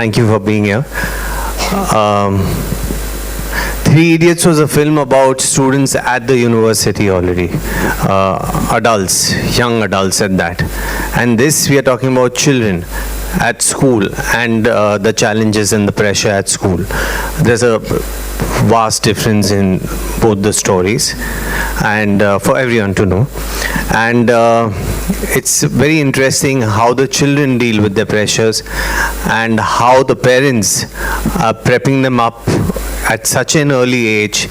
Thank you for being here. Um, Three Idiots was a film about students at the university already, adults, young adults at that. And this, we are talking about children at school and the challenges and the pressure at school. There's a vast difference in both the stories, and for everyone to know. And it's very interesting how the children deal with their pressures and how the parents are prepping them up at such an early age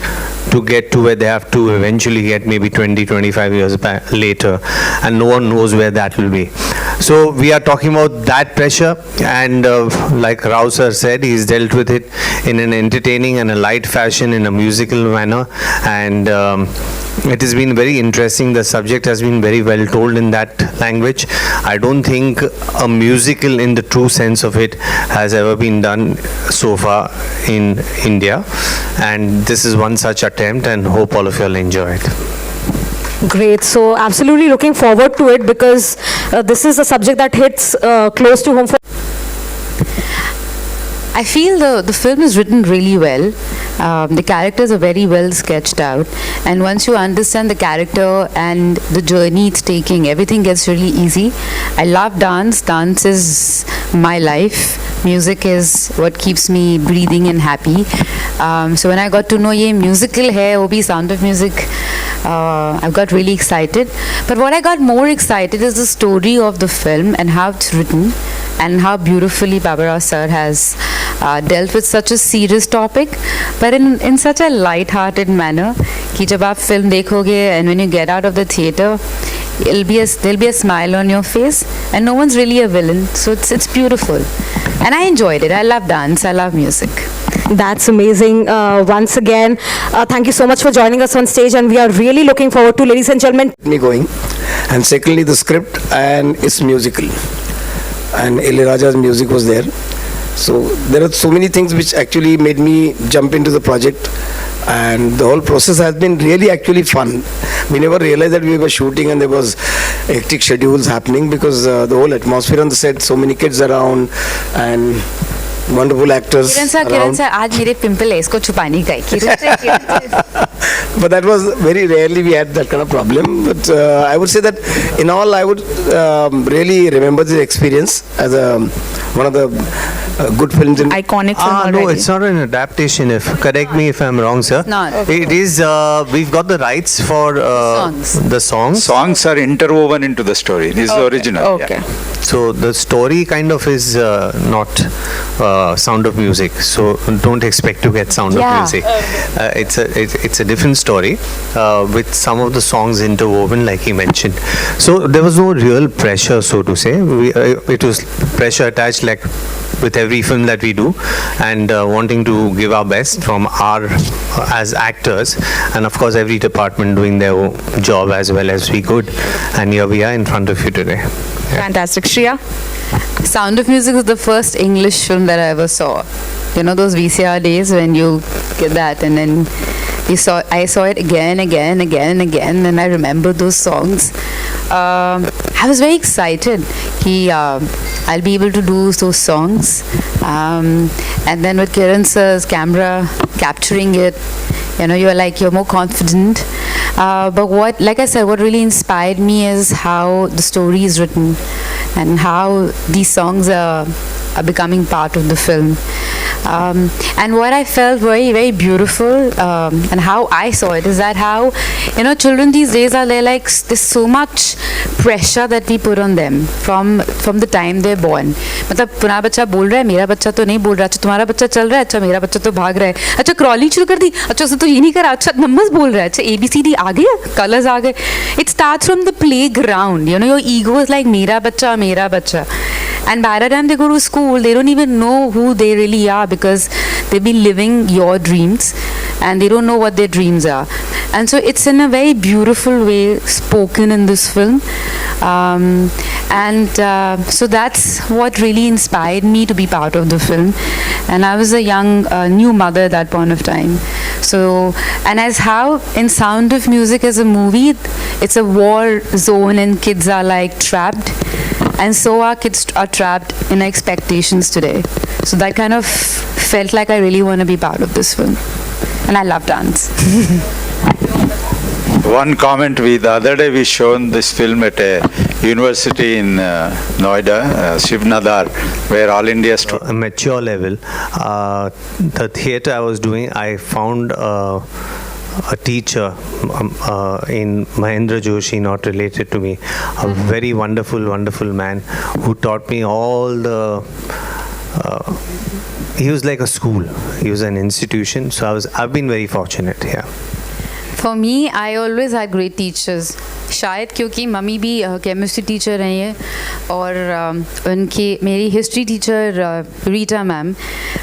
to get to where they have to eventually get, maybe 20, 25 years later, and no one knows where that will be. So we are talking about that pressure, and like Rao sir said, he's dealt with it in an entertaining and a light fashion, in a musical manner, and it has been very interesting. The subject has been very well told in that language. I don't think a musical in the true sense of it has ever been done so far in India, and this is one such attempt, and hope all of you will enjoy it. Great. So absolutely looking forward to it, because this is a subject that hits close to home for. I feel the film is written really well. The characters are very well sketched out, and once you understand the character and the journey it's taking, everything gets really easy. I love dance. Dance is my life. Music is what keeps me breathing and happy. So when I got to know ye musical hai, wo bhi Sound of Music, I got really excited. But what I got more excited is the story of the film and how it's written, and how beautifully Baburao sir has dealt with such a serious topic, but in such a light-hearted manner कि जब आप film देखोगे and when you get out of the theatre, there'll be a smile on your face, and no one's really a villain. So it's beautiful, and I enjoyed it. I love dance. I love music. That's amazing. Once again, thank you so much for joining us on stage, and we are really looking forward to, ladies and gentlemen. Me going, and secondly the script and it's musical, and Ilayaraja's music was there. So there are so many things which actually made me jump into the project, and the whole process has been really actually fun. We never realized that we were shooting and there was hectic schedules happening, because the whole atmosphere on the set, so many kids around and wonderful actors Kiran sir आज मेरे pimple है, इसको छुपाने का है. But that was very rarely we had that kind of problem. But I would say that in all, I would really remember this experience as one of the good films in Iconic film No, already. it's not an adaptation. If correct me if I'm wrong, sir. No. It is. We've got the rights for Songs. the songs. Songs are interwoven into the story. This is the original. Okay. Yeah. So the story kind of is not Sound of Music. So don't expect to get Sound of Music. It's a different story with some of the songs interwoven, like he mentioned. So there was no real pressure, so to say. It was pressure attached, like with every film that we do, and wanting to give our best from our as actors, and of course every department doing their job as well as we could, and here we are in front of you today. Fantastic. Shreya? Sound of Music is the first English film that I ever saw. You know those VCR days when you get that, and then I saw it again, and I remember those songs. I was very excited. I'll be able to do those songs, and then with Kiran sir's camera capturing it, you're more confident. But like I said, what really inspired me is how the story is written and how these songs are becoming part of the film. And what I felt very, very beautiful, and how I saw it, is that how, children these days are like, there's so much pressure that we put on them from the time they're born. मतलब तुम्हारा बच्चा बोल रहा है, मेरा बच्चा तो नहीं बोल रहा. अच्छा तुम्हारा बच्चा चल रहा है, अच्छा मेरा बच्चा तो भाग रहा है. अच्छा क्रॉलिंग शुरू कर दी, अच्छा उसने तो ये नहीं करा. अच्छा नंबर्स बोल रहा है, अच्छा ABCD आ गया, कलर्स आ गए. It starts from the playground. Your ego is like मेरा बच्चा. And by the time they go to school, they don't even know who they really are, because they've been living your dreams and they don't know what their dreams are. And so it's in a very beautiful way spoken in this film. So that's what really inspired me to be part of the film. And I was a young, new mother at that point of time. So, and as how in Sound of Music as a movie, it's a war zone and kids are like trapped. and so our kids are trapped in expectations today. So that kind of felt like I really want to be part of this film. And I love dance. One comment, the other day we shown this film at a university in Noida, Shiv Nadar, where all India students. A mature level, the theatre I was doing, I found a teacher in Mahendra Joshi, not related to me, a very wonderful, wonderful man who taught me all the. He was like a school. He was an institution. So I've been very fortunate here. For me, I always had great teachers. शायद क्योंकि mummy भी chemistry teacher रही है और उनकी मेरी history teacher Rita ma'am,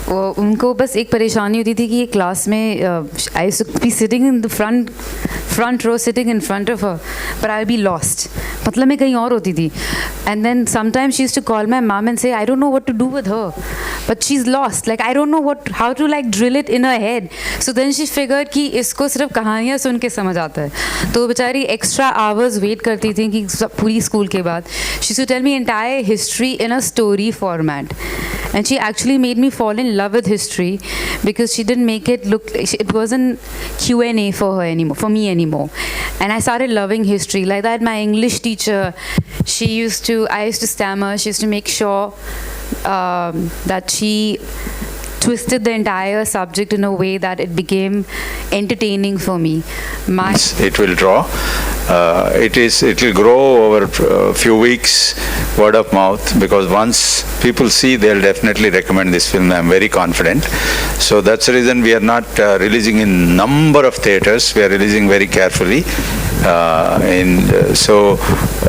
वो उनको बस एक परेशानी होती थी कि ये क्लास में I used to be sitting in the front row, sitting in front of her, but I'll be lost. मतलब मैं कहीं और होती थी. And then sometimes she used to call my mom and say, I don't know what to do with her, but she's lost. Like I don't know how to like drill it in her head. So then she figured कि इसको सिर्फ कहानियाँ सुन के समझ आता है. तो बेचारी extra hours wait करती थी कि पूरी स्कूल के बाद. She used to tell me entire history in a story format. And she actually made me fall in love with history because she didn't make it look, it wasn't Q&A for her anymore, for me anymore. And I started loving history. Like that, my English teacher, I used to stammer, she used to make sure that she twisted the entire subject in a way that it became entertaining for me. It will draw. It will grow over a few weeks, word of mouth, because once people see, they'll definitely recommend this film. I'm very confident. So that's the reason we are not releasing in number of theaters. We are releasing very carefully. So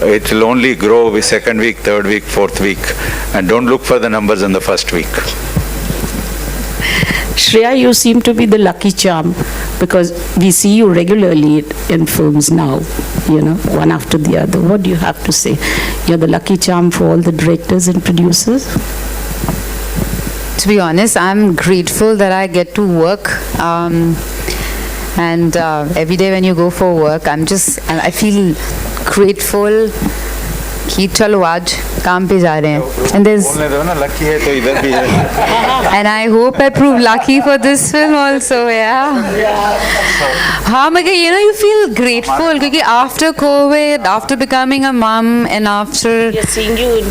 it will only grow with second week, third week, fourth week. And don't look for the numbers in the first week. Shreya, you seem to be the lucky charm because we see you regularly in films now, you know, one after the other. What do you have to say? You're the lucky charm for all the directors and producers? To be honest, I'm grateful that I get to work. And every day when you go for work, I feel grateful कि चलो आज काम पे जा रहे हैं. And there's lucky है तो इधर भी है. And I hope I prove lucky for this film also, yeah. हाँ मगर you know, you feel grateful क्योंकि after COVID, after becoming a mom and after You're seeing you in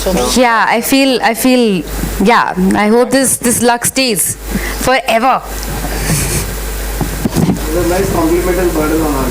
so many. yeah, I feel yeah, I hope this luck stays forever. It's a nice compliment and burden on our